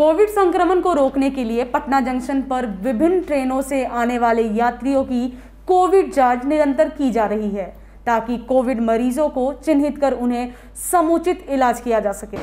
Covid संक्रमण को रोकने के लिए पटना जंक्शन पर विभिन्न ट्रेनों से आने वाले यात्रियों की कोविड जांच निरंतर की जा रही है ताकि कोविड मरीजों को चिन्हित कर उन्हें समुचित इलाज किया जा सके।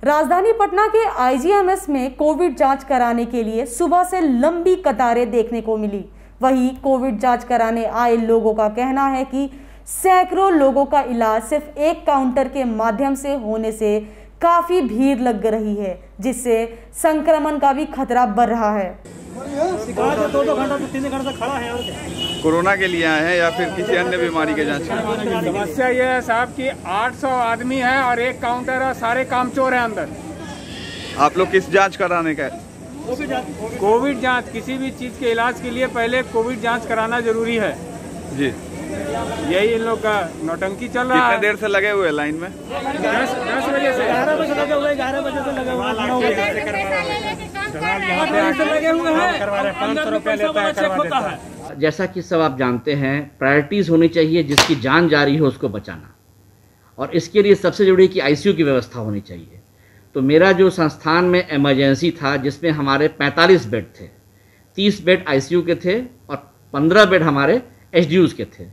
राजधानी पटना के आईजीएमएस में कोविड जांच कराने के लिए सुबह से लंबी कतारें देखने को मिली। वहीं कोविड जांच कराने आए लोगों का कहना है कि सैकड़ों लोगों का इलाज सिर्फ एक काउंटर के माध्यम से होने से काफी भीड़ लग रही है, जिससे संक्रमण का भी खतरा बढ़ रहा है। दो घंटा से 3 घंटा खड़ा है और कोरोना के लिए आए हैं या फिर किसी अन्य बीमारी के जांच? समस्या ये है साहब कि 800 आदमी है और एक काउंटर है, सारे कामचोर है अंदर। आप लोग किस जांच कराने का? कोविड जांच। किसी भी चीज के इलाज के लिए पहले कोविड जांच कराना जरूरी है जी। यही इन लोग का नौटंकी चल रहा है। कितने देर से लगे हुए लाइन में? 10 बजे से 11 बजे लगे हुए, 11 बजे से लगे हुए, 9 बजे से लगे हुए हैं। 500 रुपया लेता है, चेक होता है। जैसा कि सब आप जानते हैं, प्रायोरिटीज़ होनी चाहिए, जिसकी जान जा रही हो उसको बचाना, और इसके लिए सबसे जरूरी है कि आईसीयू की व्यवस्था होनी चाहिए। तो मेरा जो संस्थान में इमरजेंसी था, जिसमें हमारे 45 बेड थे, 30 बेड आईसीयू के थे और 15 बेड हमारे एचडीयूज़ के थे।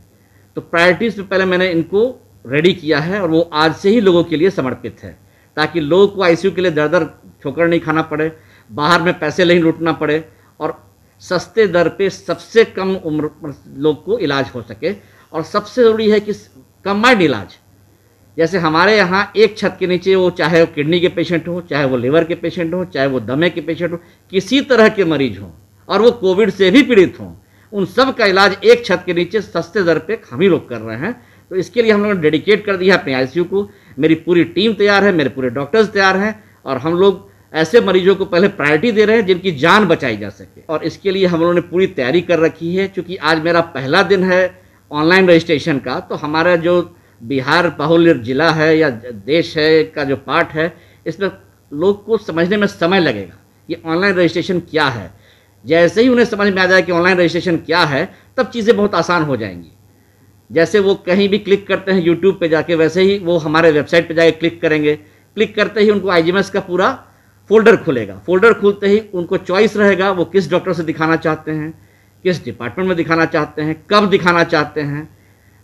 तो प्रायोरिटीज़ में पहले मैंने इनको रेडी किया है और वो आज से ही लोगों के लिए समर्पित है, ताकि लोगों को आईसीयू के लिए दर दर ठोकर नहीं खाना पड़े, बाहर में पैसे नहीं लूटना पड़े और सस्ते दर पे सबसे कम उम्र लोग को इलाज हो सके। और सबसे ज़रूरी है कि कंबाइंड इलाज, जैसे हमारे यहाँ एक छत के नीचे वो चाहे वो किडनी के पेशेंट हो, चाहे वो लिवर के पेशेंट हो, चाहे वो दमे के पेशेंट हो, किसी तरह के मरीज हों और वो कोविड से भी पीड़ित हों, उन सब का इलाज एक छत के नीचे सस्ते दर पे हम ही लोग कर रहे हैं। तो इसके लिए हम लोगों ने डेडिकेट कर दिया अपने आईसीयू को। मेरी पूरी टीम तैयार है, मेरे पूरे डॉक्टर्स तैयार हैं और हम लोग ऐसे मरीजों को पहले प्रायोरिटी दे रहे हैं जिनकी जान बचाई जा सके। और इसके लिए हम लोगों ने पूरी तैयारी कर रखी है। चूँकि आज मेरा पहला दिन है ऑनलाइन रजिस्ट्रेशन का, तो हमारा जो बिहार बाहुल्य जिला है या देश है का जो पार्ट है, इसमें लोग को समझने में समय लगेगा कि ऑनलाइन रजिस्ट्रेशन क्या है। जैसे ही उन्हें समझ में आ जाए कि ऑनलाइन रजिस्ट्रेशन क्या है, तब चीज़ें बहुत आसान हो जाएंगी। जैसे वो कहीं भी क्लिक करते हैं यूट्यूब पे जाके, वैसे ही वो हमारे वेबसाइट पे जाके क्लिक करेंगे। क्लिक करते ही उनको आईजीएमएस का पूरा फोल्डर खुलेगा। फोल्डर खुलते ही उनको चॉइस रहेगा वो किस डॉक्टर से दिखाना चाहते हैं, किस डिपार्टमेंट में दिखाना चाहते हैं, कब दिखाना चाहते हैं।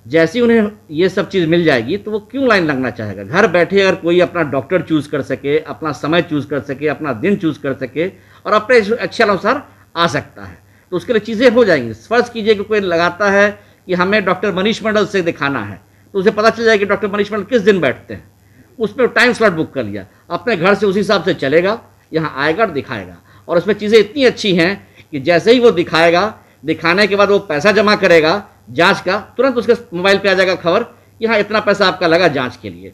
जैसे ही उन्हें ये सब चीज़ मिल जाएगी तो वो क्यों लाइन लगना चाहेगा। घर बैठे अगर कोई अपना डॉक्टर चूज़ कर सके, अपना समय चूज़ कर सके, अपना दिन चूज़ कर सके और अपने अच्छे अनुसार आ सकता है, तो उसके लिए चीज़ें हो जाएंगी। फर्ज कीजिए कि कोई लगाता है कि हमें डॉक्टर मनीष मंडल से दिखाना है, तो उसे पता चल जाएगा कि डॉक्टर मनीष मंडल किस दिन बैठते हैं, उसमें टाइम स्लॉट बुक कर लिया, अपने घर से उसी हिसाब से चलेगा, यहाँ आएगा और दिखाएगा। और उसमें चीज़ें इतनी अच्छी हैं कि जैसे ही वो दिखाएगा, दिखाने के बाद वो पैसा जमा करेगा जांच का, तुरंत उसके मोबाइल पे आ जाएगा खबर, यहाँ इतना पैसा आपका लगा जांच के लिए।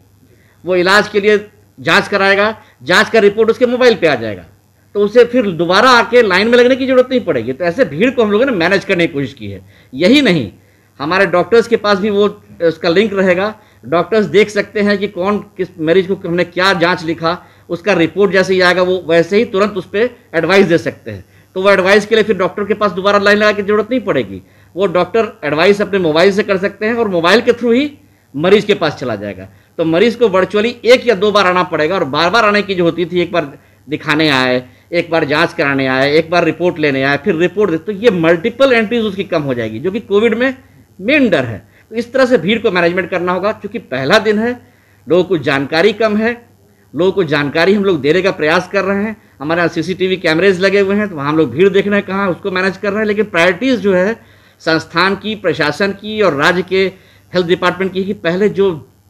वो इलाज के लिए जांच कराएगा, जांच का रिपोर्ट उसके मोबाइल पे आ जाएगा, तो उसे फिर दोबारा आके लाइन में लगने की जरूरत नहीं पड़ेगी। तो ऐसे भीड़ को हम लोगों ने मैनेज करने की कोशिश की है। यही नहीं, हमारे डॉक्टर्स के पास भी वो उसका लिंक रहेगा। डॉक्टर्स देख सकते हैं कि कौन किस मरीज को हमने क्या जांच लिखा, उसका रिपोर्ट जैसे ही आएगा वो वैसे ही तुरंत उस पर एडवाइस दे सकते हैं। तो वो एडवाइस के लिए फिर डॉक्टर के पास दोबारा लाइन लगा की जरूरत नहीं पड़ेगी। वो डॉक्टर एडवाइस अपने मोबाइल से कर सकते हैं और मोबाइल के थ्रू ही मरीज के पास चला जाएगा। तो मरीज को वर्चुअली 1 या 2 बार आना पड़ेगा, और बार बार आने की जो होती थी, एक बार दिखाने आए, एक बार जांच कराने आए, एक बार रिपोर्ट लेने आए, फिर रिपोर्ट दे, तो ये मल्टीपल एंट्रीज उसकी कम हो जाएगी, जो कि कोविड में मेन डर है। तो इस तरह से भीड़ को मैनेजमेंट करना होगा। क्योंकि पहला दिन है, लोगों को जानकारी कम है, लोगों को जानकारी हम लोग देने का प्रयास कर रहे हैं। हमारे यहाँ सीसीटीवी कैमरेज लगे हुए हैं, तो वहाँ हम लोग भीड़ देखना है कहाँ, उसको मैनेज कर रहे हैं। लेकिन प्रायोरिटीज़ जो है संस्थान की, प्रशासन की और राज्य के हेल्थ डिपार्टमेंट की कि पहले जो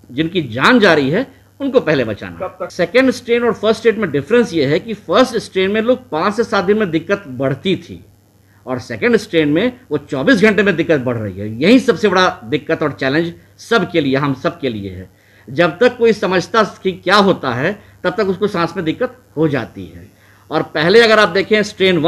जिनकी जान जा रही है उनको पहले बचाना। सेकेंड स्ट्रेन और फर्स्ट स्ट्रेन में डिफरेंस ये है कि फर्स्ट स्ट्रेन में लोग 5 से 7 दिन में दिक्कत बढ़ती थी और सेकेंड स्ट्रेन में वो 24 घंटे में दिक्कत बढ़ रही है। यही सबसे बड़ा दिक्कत और चैलेंज सबके लिए, हम सब के लिए है। जब तक कोई समझता कि क्या होता है तब तक उसको सांस में दिक्कत हो जाती है। और पहले अगर आप देखें स्ट्रेन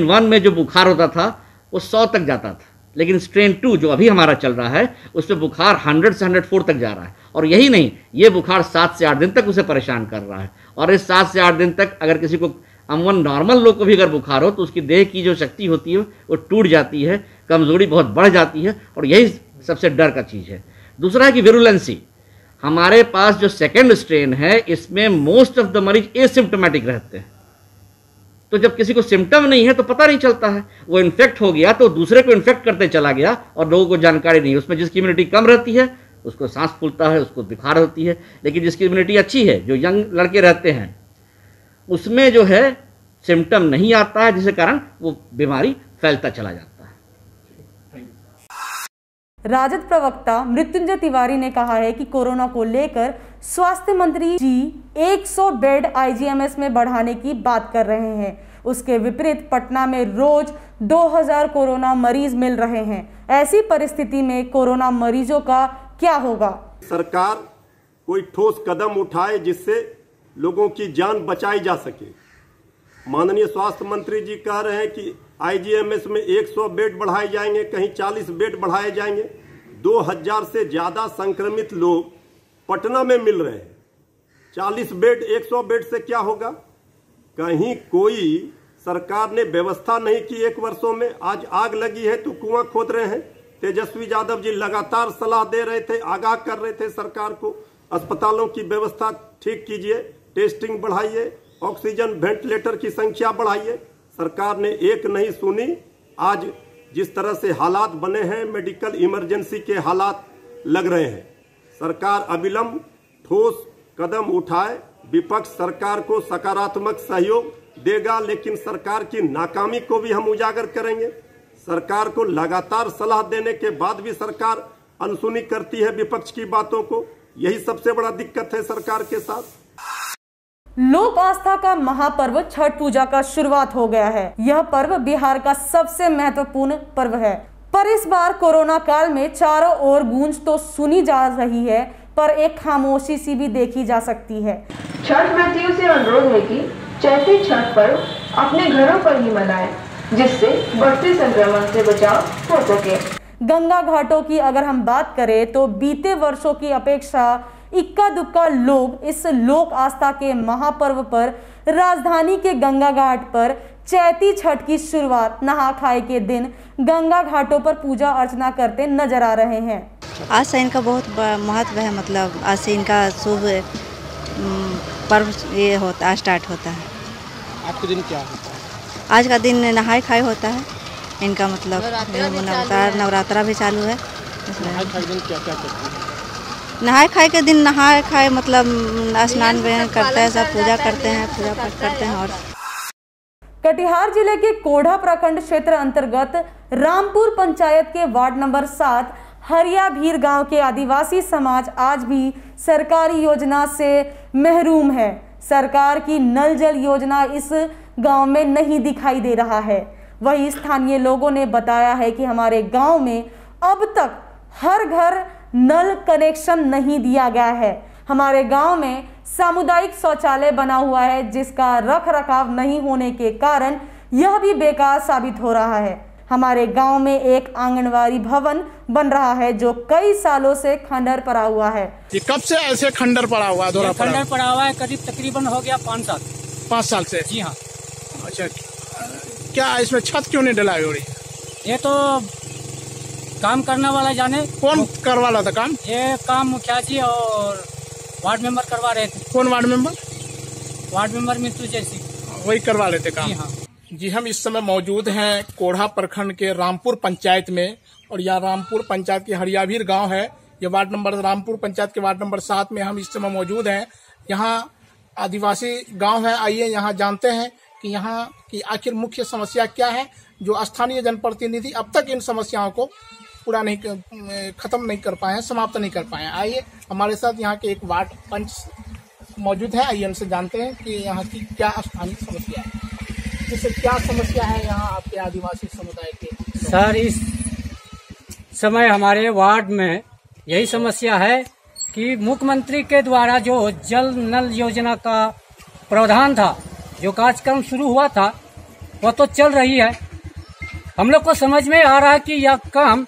1 में जो बुखार होता था वो 100 तक जाता था, लेकिन स्ट्रेन 2 जो अभी हमारा चल रहा है उसमें बुखार 100 से 104 तक जा रहा है। और यही नहीं, ये बुखार 7 से 8 दिन तक उसे परेशान कर रहा है। और इस 7 से 8 दिन तक अगर किसी को अमूमन नॉर्मल लोग को भी अगर बुखार हो तो उसकी देह की जो शक्ति होती है वो टूट जाती है, कमजोरी बहुत बढ़ जाती है और यही सबसे डर का चीज़ है। दूसरा है कि विरुलेंसी। हमारे पास जो सेकेंड स्ट्रेन है इसमें मोस्ट ऑफ द मरीज एसिम्प्टोमेटिक रहते हैं, तो जब किसी को सिम्टम नहीं है तो पता नहीं चलता है। वो इन्फेक्ट हो गया तो दूसरे को इन्फेक्ट करते चला गया और लोगों को जानकारी नहीं। उसमें जिसकी इम्यूनिटी कम रहती है उसको सांस फूलता है, उसको बुखार होती है, लेकिन जिसकी इम्यूनिटी अच्छी है, जो यंग लड़के रहते हैं, उसमें जो है सिम्टम नहीं आता है, जिसके कारण वो बीमारी फैलता चला जाता है। राजद प्रवक्ता मृत्युंजय तिवारी ने कहा है कि कोरोना को लेकर स्वास्थ्य मंत्री जी 100 बेड आईजीएमएस में बढ़ाने की बात कर रहे हैं। उसके विपरीत पटना में रोज 2000 कोरोना मरीज मिल रहे हैं। ऐसी परिस्थिति में कोरोना मरीजों का क्या होगा? सरकार कोई ठोस कदम उठाए जिससे लोगों की जान बचाई जा सके। माननीय स्वास्थ्य मंत्री जी कह रहे हैं कि आईजीएमएस में 100 बेड बढ़ाए जाएंगे, कहीं 40 बेड बढ़ाए जाएंगे। 2000 से ज्यादा संक्रमित लोग पटना में मिल रहे हैं। 40 बेड 100 बेड से क्या होगा? कहीं कोई सरकार ने व्यवस्था नहीं की 1 वर्षों में। आज आग लगी है तो कुआं खोद रहे हैं। तेजस्वी यादव जी लगातार सलाह दे रहे थे, आगाह कर रहे थे सरकार को, अस्पतालों की व्यवस्था ठीक कीजिए, टेस्टिंग बढ़ाइए, ऑक्सीजन वेंटिलेटर की संख्या बढ़ाइए। सरकार ने एक नहीं सुनी। आज जिस तरह से हालात बने हैं, मेडिकल इमरजेंसी के हालात लग रहे हैं। सरकार अविलंब ठोस कदम उठाए। विपक्ष सरकार को सकारात्मक सहयोग देगा, लेकिन सरकार की नाकामी को भी हम उजागर करेंगे। सरकार को लगातार सलाह देने के बाद भी सरकार अनसुनी करती है विपक्ष की बातों को। यही सबसे बड़ा दिक्कत है सरकार के साथ। लोक आस्था का महापर्व छठ पूजा का शुरुआत हो गया है। यह पर्व बिहार का सबसे महत्वपूर्ण पर्व है, पर इस बार कोरोना काल में चारों ओर गूंज तो सुनी जा रही है, पर एक खामोशी सी भी देखी जा सकती है। छठ व्रतियों से अनुरोध है कि चैती छठ पर्व अपने घरों पर ही मनाएं, जिससे बढ़ते संक्रमण से बचाव हो सके। गंगा घाटों की अगर हम बात करें तो बीते वर्षों की अपेक्षा इक्का दुक्का लोग इस लोक आस्था के महापर्व पर राजधानी के गंगा घाट पर चैती छठ की शुरुआत नहा खाए के दिन गंगा घाटों पर पूजा अर्चना करते नजर आ रहे हैं। आज से इनका बहुत महत्व है, मतलब आज से इनका शुभ पर्व ये होता स्टार्ट होता है। आज का दिन क्या होता है? आज का दिन नहाए खाए होता है इनका, मतलब नवरात्रा भी चालू है। नहाए खाए दिन क्या क्या करते हैं? नहाए खाए के दिन नहाए खाए मतलब स्नान करते हैं, सब पूजा करते हैं, पूजा पाठ करते हैं। और कटिहार जिले के कोढ़ा प्रखंड क्षेत्र अंतर्गत रामपुर पंचायत के वार्ड नंबर 7 हरिया भीर गांव के आदिवासी समाज आज भी सरकारी योजना से महरूम है। सरकार की नल जल योजना इस गांव में नहीं दिखाई दे रहा है। वही स्थानीय लोगों ने बताया है कि हमारे गांव में अब तक हर घर नल कनेक्शन नहीं दिया गया है। हमारे गांव में सामुदायिक शौचालय बना हुआ है, जिसका रख रखाव नहीं होने के कारण यह भी बेकार साबित हो रहा है। हमारे गांव में एक आंगनवाड़ी भवन बन रहा है जो कई सालों से खंडर पड़ा हुआ है। ये कब से ऐसे खंडर पड़ा हुआ है? खंडर पड़ा हुआ है करीब तकरीबन हो गया 5 साल। 5 साल से? जी हाँ। अच्छा, क्या इसमें छत क्यों नहीं डलाई हो रही? ये तो काम करने वाला जाने। कौन करवा रहा था काम? ये काम मुखिया जी और वार्ड मेंबर करवा रहे थे। कौन ward member? Ward member Mrityunjay Singh, वही करवा लेते काम। जी हाँ। जी, हम इस समय मौजूद हैं कोढ़ा प्रखंड के रामपुर पंचायत में, और यह रामपुर पंचायत की हरियाभीर गांव है। ये वार्ड नंबर रामपुर पंचायत के वार्ड नंबर 7 में हम इस समय मौजूद हैं। यहाँ आदिवासी गांव है। आइए यहाँ जानते हैं कि यहाँ की आखिर मुख्य समस्या क्या है, जो स्थानीय जनप्रतिनिधि अब तक इन समस्याओं को पूरा नहीं खत्म नहीं कर पाए हैं, समाप्त नहीं कर पाए हैं। आइए हमारे साथ यहाँ के एक वार्ड पंच मौजूद है, आइए उनसे जानते हैं कि यहाँ की क्या स्थानीय समस्या है। जैसे क्या समस्या है यहाँ आपके आदिवासी समुदाय के? सर, इस समय हमारे वार्ड में यही समस्या है कि मुख्यमंत्री के द्वारा जो जल नल योजना का प्रावधान था, जो कार्यक्रम शुरू हुआ था, वह तो चल रही है। हम लोग को समझ में आ रहा है कि यह काम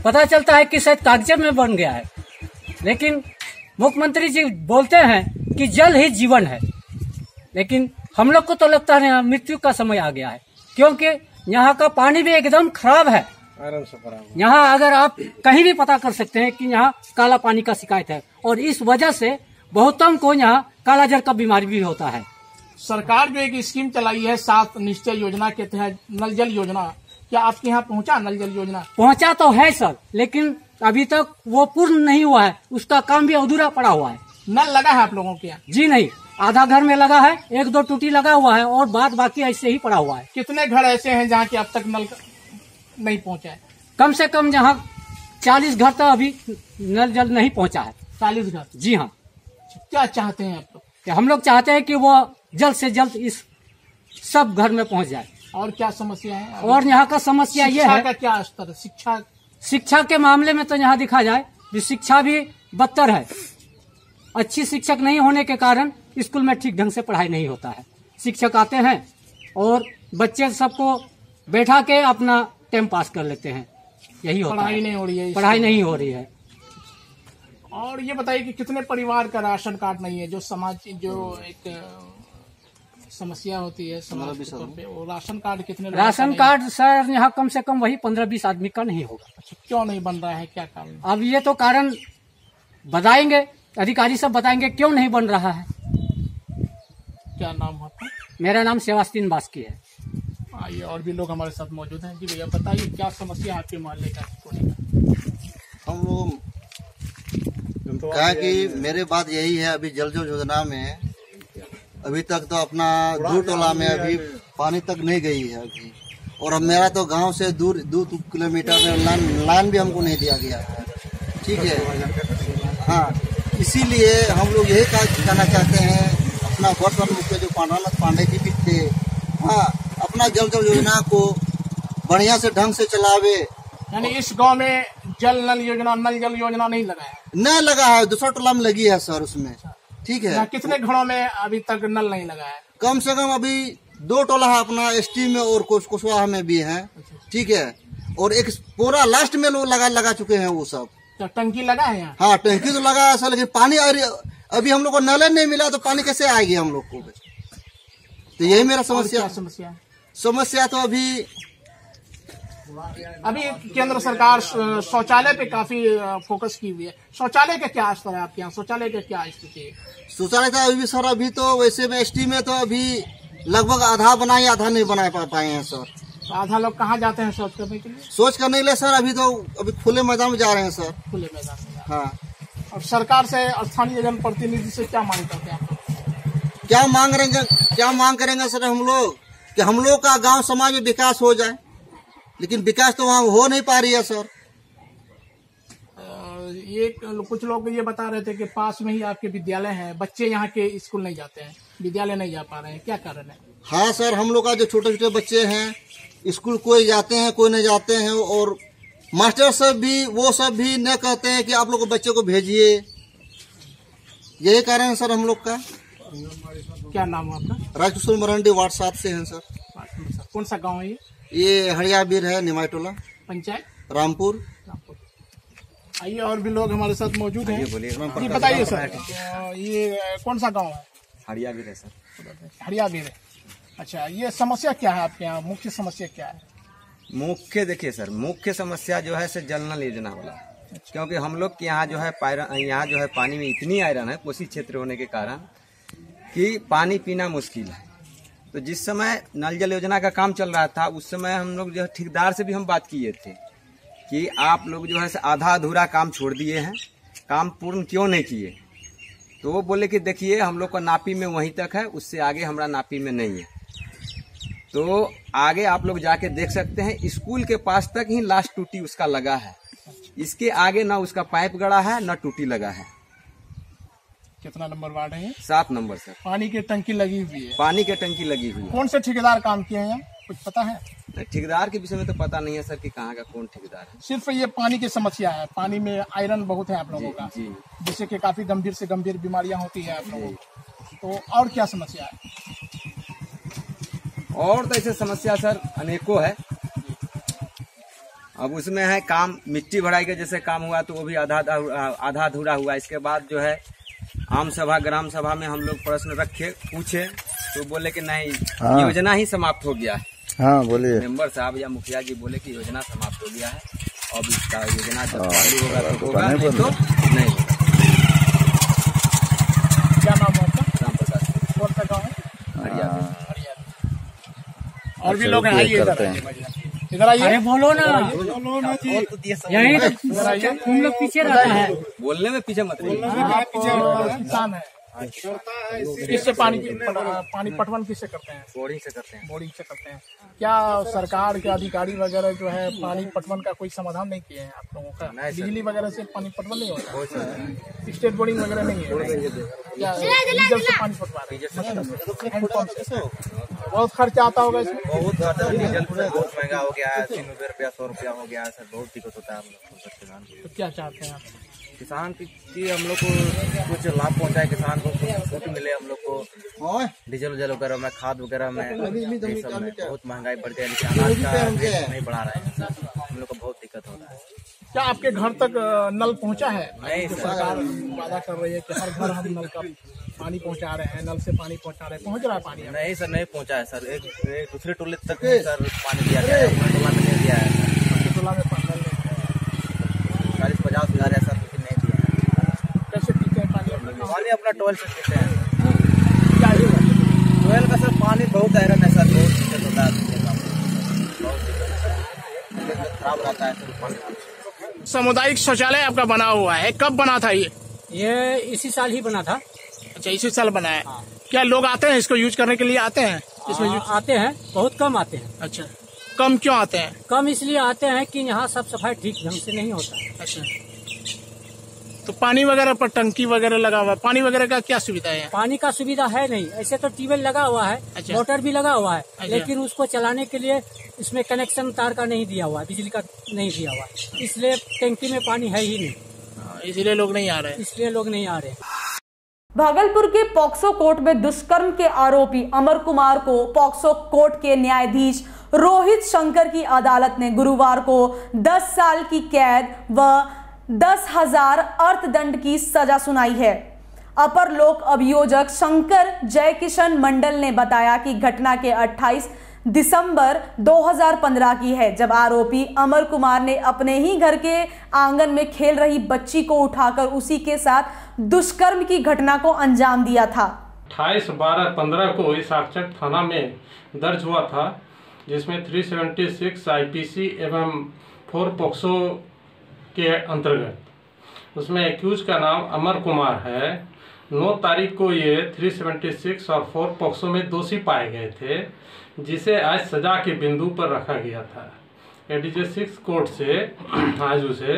पता चलता है कि शायद कागज में बन गया है, लेकिन मुख्यमंत्री जी बोलते हैं कि जल ही जीवन है, लेकिन हम लोग को तो लगता है मृत्यु का समय आ गया है, क्योंकि यहाँ का पानी भी एकदम खराब है। यहाँ अगर आप कहीं भी पता कर सकते हैं कि यहाँ काला पानी का शिकायत है, और इस वजह से बहुतों को यहाँ काला जल का बीमारी भी होता है। सरकार जो एक स्कीम चलाई है 7 निश्चय योजना के तहत नल जल योजना, क्या आपके यहाँ पहुँचा नल जल योजना? पहुँचा तो है सर, लेकिन अभी तक वो पूर्ण नहीं हुआ है, उसका काम भी अधूरा पड़ा हुआ है। नल लगा है आप लोगों के यहाँ? जी नहीं, आधा घर में लगा है, 1-2 टूटी लगा हुआ है, और बाद बाकी ऐसे ही पड़ा हुआ है। कितने घर ऐसे हैं जहाँ की अब तक नल नहीं पहुँचा है? कम से कम यहाँ 40 घर तक अभी नल जल नहीं पहुँचा है। 40 घर? जी हाँ। क्या चाहते हैं आप लोग? हम लोग चाहते हैं कि वो जल्द से जल्द इस सब घर में पहुँच जाए। और क्या समस्या है? और यहाँ का समस्या ये है, का क्या स्तर है? शिक्षा के मामले में तो यहाँ देखा जाए कि शिक्षा भी बदतर है। अच्छी शिक्षक नहीं होने के कारण स्कूल में ठीक ढंग से पढ़ाई नहीं होता है। शिक्षक आते हैं और बच्चे सबको बैठा के अपना टाइम पास कर लेते हैं, यही होता है। पढ़ाई नहीं हो रही है? पढ़ाई नहीं हो रही है। और ये बताइए कि कितने परिवार का राशन कार्ड नहीं है? जो समाज जो एक समस्या होती है समाज के तौर पे, वो राशन कार्ड कितने? राशन कार्ड सर यहाँ कम से कम वही 15-20 आदमी का नहीं होगा। अच्छा, क्यों नहीं बन रहा है, क्या कारण? अब ये तो कारण बताएंगे, अधिकारी सब बताएंगे क्यों नहीं बन रहा है। क्या नाम है आपका? मेरा नाम सेवास्तीन बास्की है। आइए और भी लोग हमारे साथ मौजूद हैं। जी भैया बताइए क्या समस्या है आपके मोहल्ले का? हम लोग कहा कि मेरे बात यही है, अभी जल जल योजना में अभी तक तो अपना 2 टोला में अभी पानी तक नहीं गई है अभी, और अब मेरा तो गांव से दूर 2 किलोमीटर में लाइन भी हमको नहीं दिया गया है। ठीक है, हाँ, इसीलिए हम लोग यही कहना चाहते हैं, अपना वर्तमान मुख्य जो पांडुरंग पांडे जी भी थे, हाँ, अपना जल जल योजना को बढ़िया से ढंग से चलावे। यानी इस गांव में जल नल योजना, नल जल योजना नहीं लगा है? नहीं लगा है, दूसरा टोला में लगी है सर उसमें। ठीक है, कितने घरों में अभी तक नल नहीं लगा है? कम से कम अभी 2 टोला है अपना एसटी में और कुशवाहा में भी है। ठीक है, और एक पूरा लास्ट में लोग लगा चुके हैं वो सब। तो टंकी लगा है यहाँ? हाँ, टंकी तो लगा है सर, लेकिन पानी अभी हम लोग को नल नहीं मिला, तो पानी कैसे आएगी हम लोग को? तो यही मेरा समस्या तो अभी केंद्र सरकार शौचालय पे काफी फोकस की हुई है। शौचालय का क्या स्तर है आपके यहाँ? शौचालय का क्या स्थिति है? शौचालय का अभी सर, अभी तो वैसे में एसटी में तो अभी लगभग आधा बनाए, आधा नहीं बना पाए हैं सर। तो आधा लोग कहाँ जाते हैं शौच करने के लिए? शौच करने के लिए सर अभी खुले मैदान में जा रहे हैं सर। खुले मैदान में? हाँ। और सरकार से, स्थानीय जनप्रतिनिधि से क्या मांग करते हैं आप? क्या मांग करेंगे सर हम लोग कि हम लोग का गांव समाज में विकास हो जाए, लेकिन विकास तो वहाँ हो नहीं पा रही है सर। ये कुछ लोग ये बता रहे थे कि पास में ही आपके विद्यालय है, बच्चे यहाँ के स्कूल नहीं जाते हैं, विद्यालय नहीं जा पा रहे हैं, क्या कारण है? हाँ सर, हम लोग का जो छोटे छोटे बच्चे हैं स्कूल कोई जाते हैं कोई नहीं जाते हैं, और मास्टर सब भी वो सब भी न कहते हैं कि आप लोग बच्चे को भेजिए। यही कारण है सर हम लोग का। क्या नाम है आपका? राजकिशोर मरांडी, वार्ड 7 से हैं सर। कौन सा गाँव है ये हरियाबीर है, निमाईटोला, पंचायत रामपुर। आइए और भी लोग हमारे साथ मौजूद हैं। जी बताइए सर, ये कौन सा गांव है? हरियाबीर है सर। हरियाबीर है। अच्छा, ये समस्या क्या है आपके यहाँ? मुख्य समस्या क्या है? मुख्य देखिए सर, मुख्य समस्या जो है सर जल नल योजना वाला, क्योंकि हम लोग के यहाँ जो है पानी में इतनी आयरन है कोसी क्षेत्र होने के कारण कि पानी पीना मुश्किल है। तो जिस समय नल जल योजना का काम चल रहा था उस समय हम लोग जो है ठेकेदार से भी हम बात किए थे कि आप लोग जो है आधा अधूरा काम छोड़ दिए हैं, काम पूर्ण क्यों नहीं किए। तो वो बोले कि देखिए हम लोग का नापी में वहीं तक है, उससे आगे हमारा नापी में नहीं है। तो आगे आप लोग जाके देख सकते हैं, स्कूल के पास तक ही लास्ट टूटी उसका लगा है। इसके आगे ना उसका पाइप गड़ा है ना टूटी लगा है। कितना नंबर वार्ड है? 7 नंबर सर। पानी की टंकी लगी हुई है? पानी की टंकी लगी हुई है। कौन से ठेकेदार काम किए हैं, कुछ पता है? ठेकेदार के विषय में तो पता नहीं है सर कि कहाँ का कौन ठेकेदार है। सिर्फ ये पानी की समस्या है, पानी में आयरन बहुत है आप लोगों का, जिससे कि काफी गंभीर से गंभीर बीमारियां होती है आप लोगों को। तो और क्या समस्या है? और तो ऐसे समस्या सर अनेकों है। अब उसमें है काम मिट्टी भराई का जैसे काम हुआ तो वो भी आधा अधूरा हुआ। इसके बाद जो है आम सभा ग्राम सभा में हम लोग प्रश्न रखे पूछे तो बोले कि नहीं योजना ही समाप्त हो गया है। हाँ बोलिए। मेंबर साहब या मुखिया जी बोले कि योजना समाप्त हो गया है, अब इसका योजना जब चालू होगा तो होगा, नहीं तो नहीं होगा। क्या नाम है आपका? राम प्रसाद। कौन सा गाँव है? हरियाणा। और भी लोग हैं, आइए इधर आइए। अरे बोलो ना, यही तो तुम लोग पीछे रहता है। बोलने में पीछे मत रहिए। किसान है, किससे पानी पटवन किससे करते हैं? बोरिंग से करते हैं। बोरिंग से करते हैं। क्या सरकार के अधिकारी वगैरह जो है पानी पटवन का कोई समाधान नहीं किए हैं आप लोगों का? बिजली वगैरह से पानी पटवन नहीं होता? स्टेट बोरिंग वगैरह नहीं है क्या? डीजल से पानी पटवा रहे हैं? बहुत खर्चा आता होगा इसमें? बहुत ज्यादा, डीजल बहुत महंगा हो गया है, 90 रुपया 100 रुपया हो गया है सर, बहुत दिक्कत होता है हम लोग को। तो क्या चाहते हैं आप? किसान की हम लोग को कुछ लाभ पहुंचाए, किसान को छूट मिले हम लोग को, डीजल वगैरह वगैरह में, खाद वगैरह में, सब में बहुत महंगाई बढ़ गई, लेकिन अनाज का रेट नहीं बढ़ा रहे हैं, हम लोग को बहुत दिक्कत होता है। क्या आपके घर तक नल पहुंचा है? नहीं, सरकार वादा कर रही है कि हर घर हम नल का पानी पहुंचा रहे हैं, नल से पानी पहुंचा रहे हैं, पहुंच रहा है पानी? नहीं सर, नहीं पहुंचा है सर। एक दूसरे टोले तक सर पानी दिया गया है, टोला में नहीं दिया है सर। टोला में पानी 40-50 हजार है सर, लेकिन नहीं दिया है। कैसे पीते हैं पानी? पानी अपना टोल से पीते हैं। क्या टोल का सर पानी बहुत आयरन है सर, बहुत दिक्कत होता है, खराब रहता है सर पानी। सामुदायिक शौचालय आपका बना हुआ है, कब बना था ये इसी साल ही बना था। अच्छा, इसी साल बना है। हाँ। क्या लोग आते हैं इसको यूज करने के लिए? आते हैं इसमें? आते हैं, बहुत कम आते हैं। अच्छा, कम क्यों आते हैं? कम इसलिए आते हैं कि यहाँ साफ सफाई ठीक ढंग से नहीं होता। अच्छा, तो पानी वगैरह पर टंकी वगैरह लगा हुआ है, पानी वगैरह का क्या सुविधा है? पानी का सुविधा है नहीं, ऐसे तो ट्यूबवेल लगा हुआ है। अच्छा। मोटर भी लगा हुआ है। अच्छा। लेकिन उसको चलाने के लिए इसमें कनेक्शन तार का नहीं दिया हुआ है, बिजली का नहीं दिया हुआ है, इसलिए टंकी में पानी है ही नहीं, इसलिए लोग नहीं आ रहे। इसलिए लोग नहीं आ रहे। भागलपुर के पॉक्सो कोर्ट में दुष्कर्म के आरोपी अमर कुमार को पॉक्सो कोर्ट के न्यायाधीश रोहित शंकर की अदालत ने गुरुवार को 10 साल की कैद व 10,000 अर्थदंड की सजा सुनाई है। अपर लोक अभियोजक शंकर जयकिशन मंडल ने बताया कि घटना के 28 दिसंबर 2015 की है, जब आरोपी अमर कुमार ने अपने ही घर के आंगन में खेल रही बच्ची को उठाकर उसी के साथ दुष्कर्म की घटना को अंजाम दिया था। 28/12/15 को इस आरक्षक थाना में दर्ज हुआ था, जिसमें 376 आईपीसी एवं 4 पॉक्सो के अंतर्गत उसमें एक्यूज का नाम अमर कुमार है। 9 तारीख को ये 376 और 4 पॉक्सो में दोषी पाए गए थे, जिसे आज सजा के बिंदु पर रखा गया था। एडीजे 6 कोर्ट से आज उसे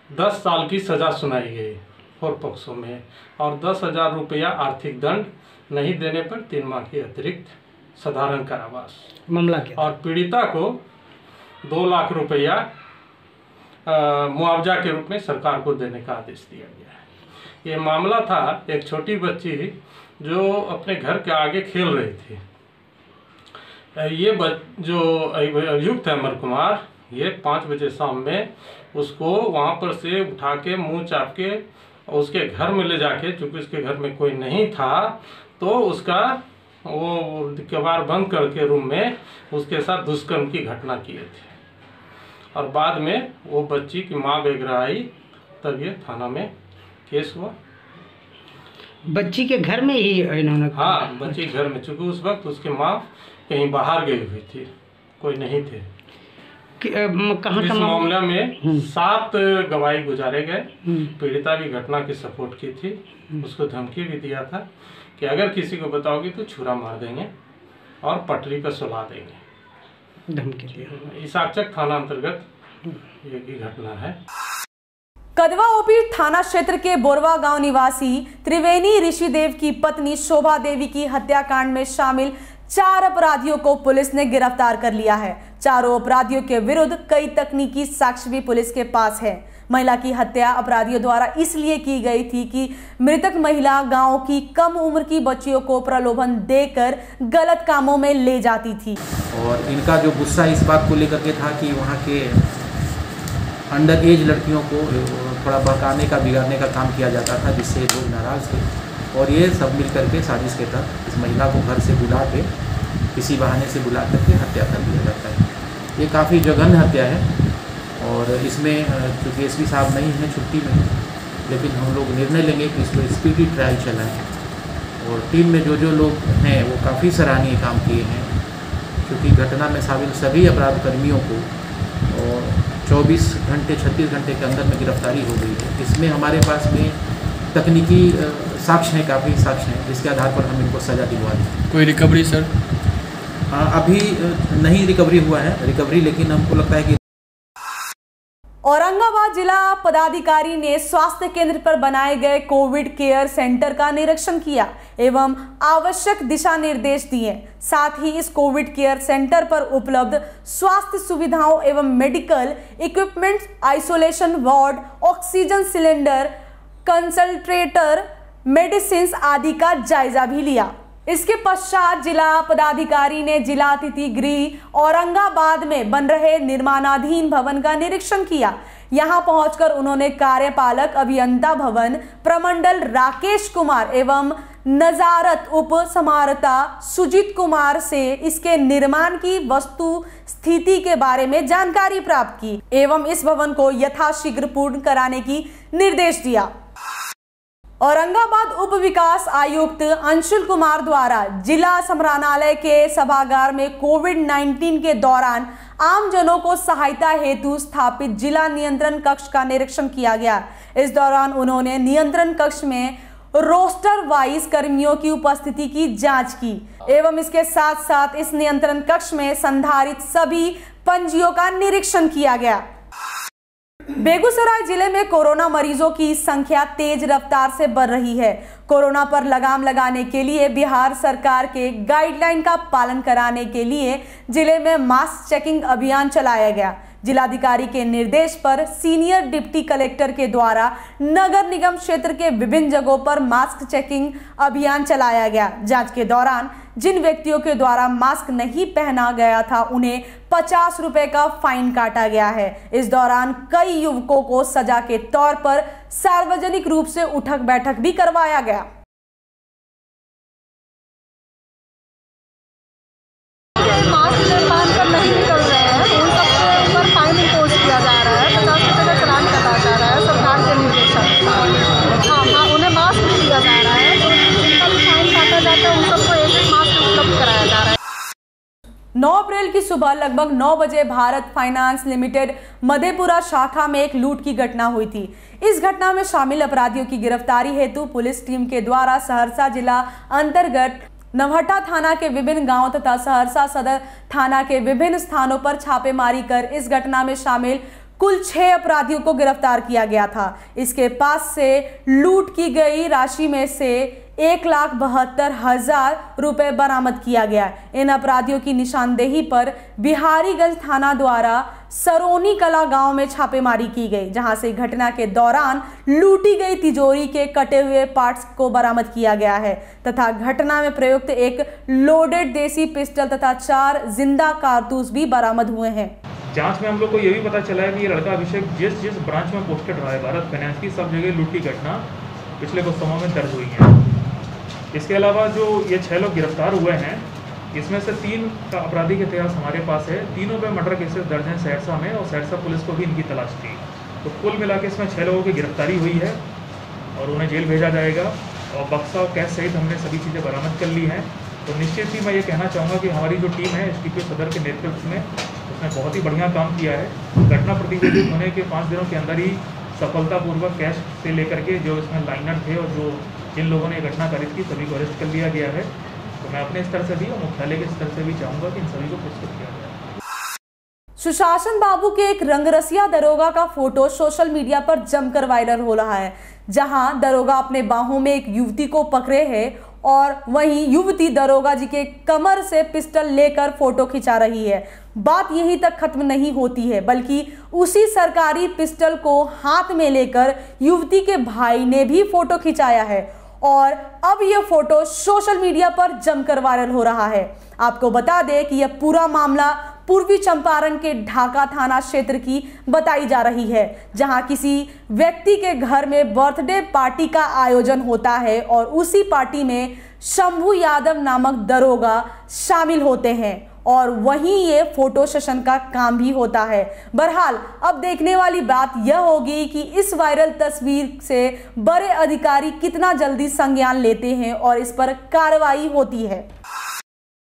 10 साल की सजा सुनाई गई 4 पॉक्सो में और 10,000 रुपया आर्थिक दंड, नहीं देने पर 3 माह की अतिरिक्त साधारण कारावास मामला क्या? और पीड़िता को 2 लाख रुपया मुआवजा के रूप में सरकार को देने का आदेश दिया गया है। ये मामला था एक छोटी बच्ची जो अपने घर के आगे खेल रही थी। ये जो अभियुक्त है अमर कुमार, ये 5 बजे शाम में उसको वहाँ पर से उठा के मुँह चाप के उसके घर में ले जाके, चूँकि उसके घर में कोई नहीं था, तो उसका वो कबाड़ बंद करके रूम में उसके साथ दुष्कर्म की घटना किए थे और बाद में वो बच्ची की माँ बेगरा आई, तब ये थाना में केस हुआ। बच्ची के घर में ही इन्होंने? हाँ, बच्ची घर में, चूँकि उस वक्त उसकी माँ कहीं बाहर गई हुई थी, कोई नहीं थे। कहाँ इस का मामले में 7 गवाही गुजारे गए। पीड़िता भी घटना की सपोर्ट की थी, उसको धमकी भी दिया था कि अगर किसी को बताओगी तो छुरा मार देंगे और पटरी पर सुला देंगे, धमकी दिया। इस आचक थाना अंतर्गत ये घटना है। कदवा ओपी थाना क्षेत्र के बोरवा गांव निवासी त्रिवेणी ऋषिदेव की पत्नी शोभा देवी की हत्याकांड में शामिल 4 अपराधियों को पुलिस ने गिरफ्तार कर लिया है। चारों अपराधियों के विरुद्ध कई तकनीकी साक्ष्य भी पुलिस के पास है। महिला की हत्या अपराधियों द्वारा इसलिए की गई थी कि मृतक महिला गांव की कम उम्र की बच्चियों को प्रलोभन देकर गलत कामों में ले जाती थी। और इनका जो गुस्सा इस बात को लेकर के था कि वहाँ के अंडर एज लड़कियों को थोड़ा बहकाने का, बिगाड़ने का काम किया जाता था, जिससे लोग नाराज़ थे और ये सब मिल करके साजिश के तहत इस महिला को घर से बुला के, किसी बहाने से बुला करके हत्या कर दिया जाता है। ये काफ़ी जघन्य हत्या है और इसमें चूँकि एसपी साहब नहीं हैं, छुट्टी में, लेकिन हम लोग निर्णय लेंगे कि इसको स्पीडी ट्रायल चलाएँ। और टीम में जो लोग हैं वो काफ़ी सराहनीय काम किए हैं, क्योंकि घटना में शामिल सभी अपराध कर्मियों को और 24 घंटे 36 घंटे के अंदर में गिरफ्तारी हो गई है। इसमें हमारे पास में तकनीकी साक्ष्य हैं, काफ़ी साक्ष्य हैं, जिसके आधार पर हम इनको सज़ा दिलवा दें। कोई रिकवरी सर? अभी नहीं रिकवरी हुआ है, लेकिन हमको लगता है कि औरंगाबाद जिला पदाधिकारी ने स्वास्थ्य केंद्र पर बनाए गए कोविड केयर सेंटर का निरीक्षण किया एवं आवश्यक दिशा निर्देश दिए। साथ ही इस कोविड केयर सेंटर पर उपलब्ध स्वास्थ्य सुविधाओं एवं medical equipment, isolation ward, oxygen cylinder, concentrator, medicine आदि का जायजा भी लिया। इसके पश्चात जिला पदाधिकारी ने जिला अतिथि गृह औरंगाबाद में बन रहे निर्माणाधीन भवन का निरीक्षण किया। यहां पहुंचकर उन्होंने कार्यपालक अभियंता भवन प्रमंडल राकेश कुमार एवं नजारत उप समाहर्ता सुजीत कुमार से इसके निर्माण की वस्तु स्थिति के बारे में जानकारी प्राप्त की एवं इस भवन को यथाशीघ्र पूर्ण कराने की निर्देश दिया। औरंगाबाद उप विकास आयुक्त अंशुल कुमार द्वारा जिला समाहरणालय के सभागार में कोविड-19 के दौरान आम जनों को सहायता हेतु स्थापित जिला नियंत्रण कक्ष का निरीक्षण किया गया। इस दौरान उन्होंने नियंत्रण कक्ष में रोस्टर वाइज कर्मियों की उपस्थिति की जांच की एवं इसके साथ साथ इस नियंत्रण कक्ष में संधारित सभी पंजियों का निरीक्षण किया गया। बेगूसराय जिले में कोरोना मरीजों की संख्या तेज रफ्तार से बढ़ रही है। कोरोना पर लगाम लगाने के लिए बिहार सरकार के गाइडलाइन का पालन कराने के लिए जिले में मास्क चेकिंग अभियान चलाया गया। जिलाधिकारी के निर्देश पर सीनियर डिप्टी कलेक्टर के द्वारा नगर निगम क्षेत्र के विभिन्न जगहों पर मास्क चेकिंग अभियान चलाया गया। जांच के दौरान जिन व्यक्तियों के द्वारा मास्क नहीं पहना गया था उन्हें 50 रुपए का फाइन काटा गया है। इस दौरान कई युवकों को सजा के तौर पर सार्वजनिक रूप से उठक बैठक भी करवाया गया। मास्क पहनकर नहीं निकल रहे हैं, उन सबके ऊपर फाइन इम्पोज किया जा रहा है, 50 रुपये का चालान काटा जा रहा है सरकार के निर्देश। हाँ, उन्हें मास्क भी दिया जा रहा है, तो जिनका भी फाइन काटा जाता है उन सबको एक मास्क उपलब्ध कराया जा रहा है। 9 अप्रैल की सुबह लगभग 9 बजे भारत फाइनेंस लिमिटेड मधेपुरा शाखा में एक लूट की घटना हुई थी। इस घटना में शामिल अपराधियों की गिरफ्तारी हेतु पुलिस टीम के द्वारा सहरसा जिला अंतर्गत नवहट्टा थाना के विभिन्न गांवों तथा सहरसा सदर थाना के विभिन्न स्थानों पर छापेमारी कर इस घटना में शामिल कुल 6 अपराधियों को गिरफ्तार किया गया था। इसके पास से लूट की गई राशि में से 1,72,000 रुपए बरामद किया गया। इन अपराधियों की निशानदेही पर बिहारीगंज थाना द्वारा सरोनी कला गांव में छापेमारी की गई, जहां से घटना के दौरान लूटी गई तिजोरी के कटे हुए पार्ट्स को बरामद किया गया है तथा घटना में प्रयुक्त एक लोडेड देसी पिस्टल तथा 4 जिंदा कारतूस भी बरामद हुए हैं। जांच में हम लोग को ये भी पता चला है कि ये लड़का अभिषेक जिस ब्रांच में पोस्टेड रहा है भारत फाइनेंस की, सब जगह लूट की घटना पिछले कुछ समय में दर्ज हुई है। इसके अलावा जो ये 6 लोग गिरफ्तार हुए हैं, इसमें से 3 का आपराधिक इतिहास हमारे पास है। तीनों पे मर्डर केसेस दर्ज हैं सहरसा में, और सहरसा पुलिस को भी इनकी तलाश थी। तो कुल मिला के इसमें 6 लोगों की गिरफ्तारी हुई है और उन्हें जेल भेजा जाएगा। और बक्सा और कैश सहित हमने सभी चीज़ें बरामद कर ली हैं तो निश्चित ही मैं ये कहना चाहूँगा कि हमारी जो टीम है SDPO सदर के नेतृत्व में उसने बहुत ही बढ़िया काम किया है। घटना प्रतिवेदित होने के 5 दिनों के अंदर ही सफलतापूर्वक कैश से लेकर के जो इसमें लाइनर थे और जो जिन लोगों ने घटना कारित की सभी को अरेस्ट कर लिया गया है। तो मैं अपने स्तर से भी और मुख्यालय के स्तर से भी चाहूँगा कि इन सभी को पुरस्कृत किया जाए। सुशासन बाबू के एक रंगरसिया दरोगा का फोटो सोशल मीडिया पर जमकर वायरल हो रहा है, जहां दरोगा अपने बाहों में एक युवती को पकड़े है और वहीं युवती दरोगा जी के कमर से पिस्टल लेकर फोटो खिंचा रही है। बात यहीं तक खत्म नहीं होती है, बल्कि उसी सरकारी पिस्टल को हाथ में लेकर युवती के भाई ने भी फोटो खिंचाया है और अब यह फोटो सोशल मीडिया पर जमकर वायरल हो रहा है। आपको बता दें कि यह पूरा मामला पूर्वी चंपारण के ढाका थाना क्षेत्र की बताई जा रही है, जहां किसी व्यक्ति के घर में बर्थडे पार्टी का आयोजन होता है और उसी पार्टी में शंभू यादव नामक दरोगा शामिल होते हैं और वहीं ये फोटो सेशन का काम भी होता है। बहरहाल अब देखने वाली बात यह होगी कि इस वायरल तस्वीर से बड़े अधिकारी कितना जल्दी संज्ञान लेते हैं और इस पर कार्रवाई होती है।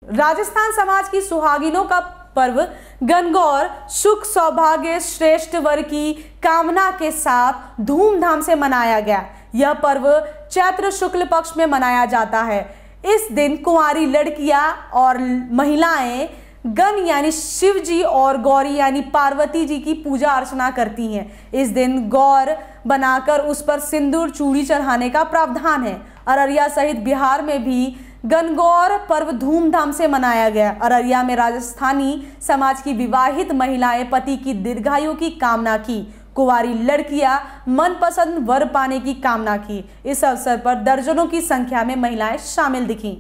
राजस्थान समाज की सुहागिनों का पर्व गणगौर सुख सौभाग्य श्रेष्ठ वर की कामना के साथ धूमधाम से मनाया गया। यह पर्व चैत्र शुक्ल पक्ष में मनाया जाता है। इस दिन कुंवारी लड़कियां और महिलाएं गण यानी शिव जी और गौरी यानी पार्वती जी की पूजा अर्चना करती हैं। इस दिन गौर बनाकर उस पर सिंदूर चूड़ी चढ़ाने का प्रावधान है। अररिया सहित बिहार में भी गणगौर पर्व धूमधाम से मनाया गया। अररिया में राजस्थानी समाज की विवाहित महिलाएं पति की दीर्घायु की कामना की। कुंवारी लड़कियां मनपसंद वर पाने की कामना की। इस अवसर पर दर्जनों की संख्या में महिलाएं शामिल दिखीं।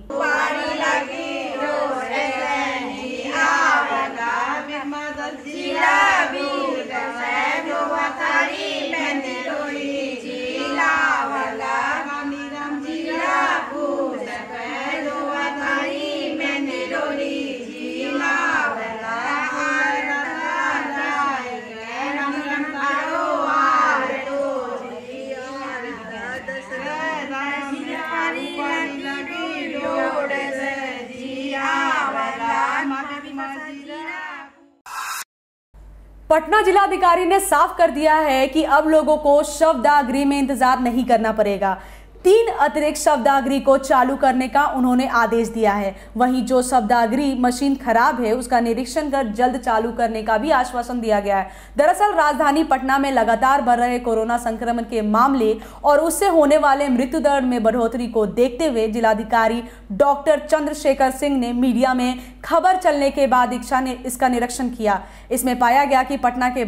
पटना जिलाधिकारी ने साफ कर दिया है कि अब लोगों को शवदाह गृह में इंतजार नहीं करना पड़ेगा। 3 अतिरिक्त शवदाह गृह को चालू करने का उन्होंने आदेश दिया है। वहीं जो शवदाह गृह मशीन खराब है उसका निरीक्षण कर जल्द चालू करने का भी आश्वासन दिया गया है। दरअसल राजधानी पटना में लगातार बढ़ रहे कोरोना संक्रमण के मामले और उससे होने वाले मृत्यु दर में बढ़ोतरी को देखते हुए जिलाधिकारी डॉक्टर चंद्रशेखर सिंह ने मीडिया में खबर चलने के बाद इसका निरीक्षण किया। इसमें पाया गया कि पटना के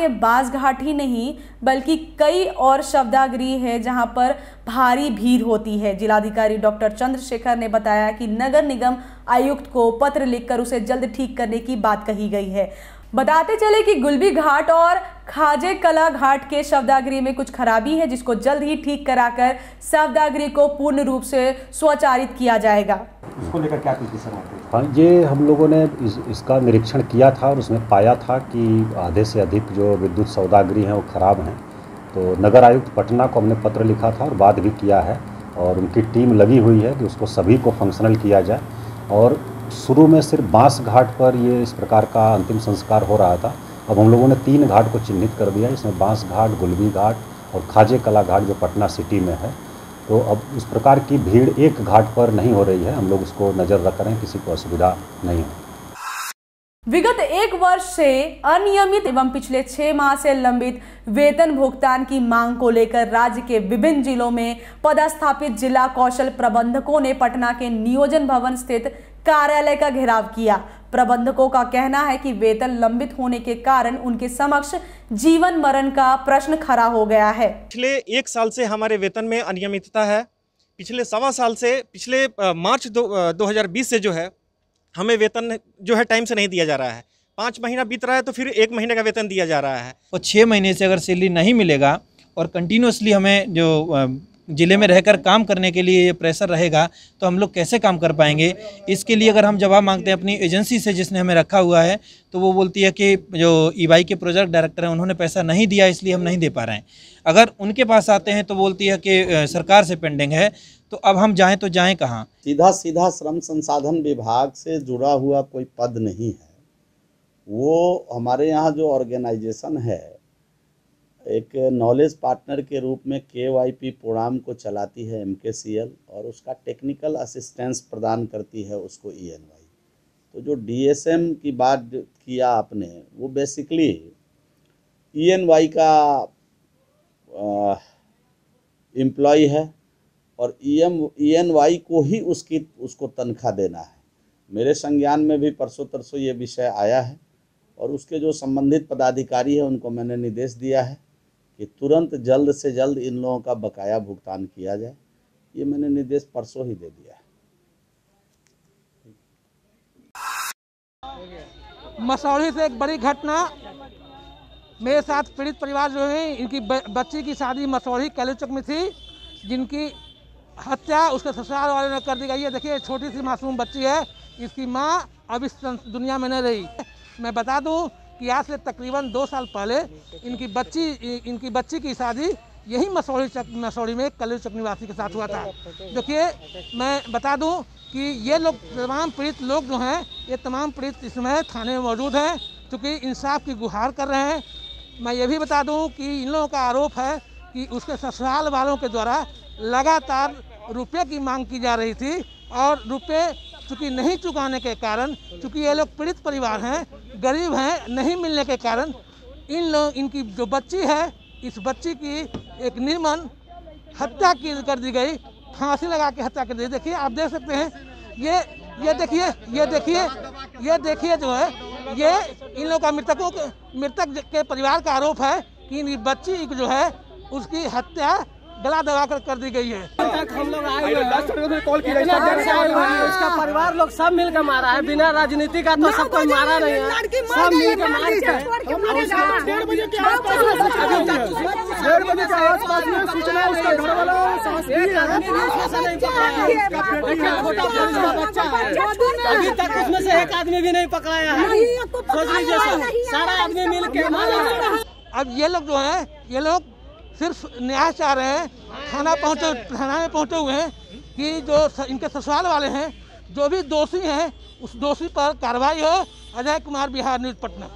बांसघाट ही नहीं बल्कि कई और शवदाह गृह है जहां पर भारी भीड़ होती है। जिलाधिकारी डॉक्टर चंद्रशेखर ने बताया कि नगर निगम आयुक्त को पत्र लिखकर उसे जल्द ठीक करने की बात कही गई है। बताते चले कि गुलबी घाट और खाजे कला घाट के शवदाह गृह में कुछ खराबी है, जिसको जल्द ही ठीक कराकर शवदाह गृह को पूर्ण रूप से स्वचालित किया जाएगा। इसको लेकर क्या कुछ दिशा है? हाँ, ये हम लोगों ने इसका निरीक्षण किया था और उसमें पाया था कि आधे से अधिक जो विद्युत शवदाह गृह हैं वो ख़राब हैं। तो नगर आयुक्त पटना को हमने पत्र लिखा था और बात भी किया है और उनकी टीम लगी हुई है कि उसको सभी को फंक्शनल किया जाए। और शुरू में सिर्फ बांस घाट पर ये इस प्रकार का अंतिम संस्कार हो रहा था। अब हम लोगों ने 3 घाट को चिन्हित कर दिया, इसमें बांस घाट, गुलबी घाट और खाजे कला घाट जो पटना सिटी में है। तो अब इस प्रकार की भीड़ एक घाट पर नहीं हो रही है। हम लोग उसको नज़र रख रहे हैं, किसी को असुविधा नहीं हो। विगत 1 वर्ष से अनियमित एवं पिछले 6 माह से लंबित वेतन भुगतान की मांग को लेकर राज्य के विभिन्न जिलों में पदस्थापित जिला कौशल प्रबंधकों ने पटना के नियोजन भवन स्थित कार्यालय का घेराव किया। प्रबंधकों का कहना है कि वेतन लंबित होने के कारण उनके समक्ष जीवन मरण का प्रश्न खड़ा हो गया है। पिछले 1 साल से हमारे वेतन में अनियमितता है। पिछले 1.25 साल से, पिछले मार्च 2020 से जो है हमें वेतन जो है टाइम से नहीं दिया जा रहा है। 5 महीना बीत रहा है तो फिर 1 महीने का वेतन दिया जा रहा है। और 6 महीने से अगर सैलरी नहीं मिलेगा और कंटिन्यूसली हमें जो ज़िले में रहकर काम करने के लिए ये प्रेशर रहेगा तो हम लोग कैसे काम कर पाएंगे। इसके लिए अगर हम जवाब मांगते हैं अपनी एजेंसी से जिसने हमें रखा हुआ है, तो वो बोलती है कि जो ईवाई के प्रोजेक्ट डायरेक्टर हैं उन्होंने पैसा नहीं दिया इसलिए हम नहीं दे पा रहे हैं। अगर उनके पास आते हैं तो बोलती है कि सरकार से पेंडिंग है। तो अब हम जाएँ तो जाएँ कहाँ। सीधा श्रम संसाधन विभाग से जुड़ा हुआ कोई पद नहीं है। वो हमारे यहाँ जो ऑर्गेनाइजेशन है एक नॉलेज पार्टनर के रूप में KYP प्रोग्राम को चलाती है MKCL, और उसका टेक्निकल असिस्टेंस प्रदान करती है उसको ENY। तो जो DSM की बात किया आपने, वो बेसिकली ENY का एम्प्लॉय है और ENY को ही उसको तनख्वाह देना है। मेरे संज्ञान में भी परसों तरसों ये विषय आया है और उसके जो संबंधित पदाधिकारी है उनको मैंने निर्देश दिया है कि तुरंत जल्द से जल्द इन लोगों का बकाया भुगतान किया जाए। ये मैंने निर्देश परसों ही दे दिया है। मसौढ़ी से एक बड़ी घटना, मेरे साथ पीड़ित परिवार जो है इनकी बच्ची की शादी मसौढ़ी कैलूचक में थी, जिनकी हत्या उसके ससुराल वाले ने कर दी गई है। देखिए छोटी सी मासूम बच्ची है, इसकी माँ अब इस दुनिया में नहीं रही। मैं बता दूं कि आज से तकरीबन 2 साल पहले इनकी बच्ची की शादी यही मसौढ़ी में कैलूचक निवासी के साथ हुआ था। देखिए मैं बता दूं कि ये लोग तमाम पीड़ित लोग जो हैं, ये तमाम पीड़ित इस समय थाने में मौजूद हैं, क्योंकि इंसाफ की गुहार कर रहे हैं। मैं ये भी बता दूं कि इन लोगों का आरोप है कि उसके ससुराल वालों के द्वारा लगातार रुपये की मांग की जा रही थी और रुपये चूँकि नहीं चुकाने के कारण, चूँकि ये लोग पीड़ित परिवार हैं, गरीब हैं, नहीं मिलने के कारण इनकी जो बच्ची है, इस बच्ची की एक निर्मम हत्या कर दी गई, फांसी लगा के हत्या कर दी। देखिए आप देख सकते हैं, ये देखिए जो है, ये इन लोगों का मृतक के परिवार का आरोप है कि इन बच्ची जो है उसकी हत्या गला दबाकर कर दी गई है। हम लोग आए उसका परिवार लोग सब मिलकर मारा है, बिना राजनीति का तो सब कोई मारा नहीं है, सब मिलकर मार के 1:30 बजे के आसपास में सूचना उसका घर वालों अभी तक उसमें से एक आदमी भी नहीं पकड़ाया है। सोच लीजिए सारा आदमी मिल के मारा। अब ये लोग जो है, ये लोग सिर्फ न्याय चाह रहे हैं। थाना में पहुंचे हुए हैं कि जो इनके ससुराल वाले हैं, जो भी दोषी हैं, उस दोषी पर कार्रवाई हो। अजय कुमार, बिहार न्यूज़, पटना।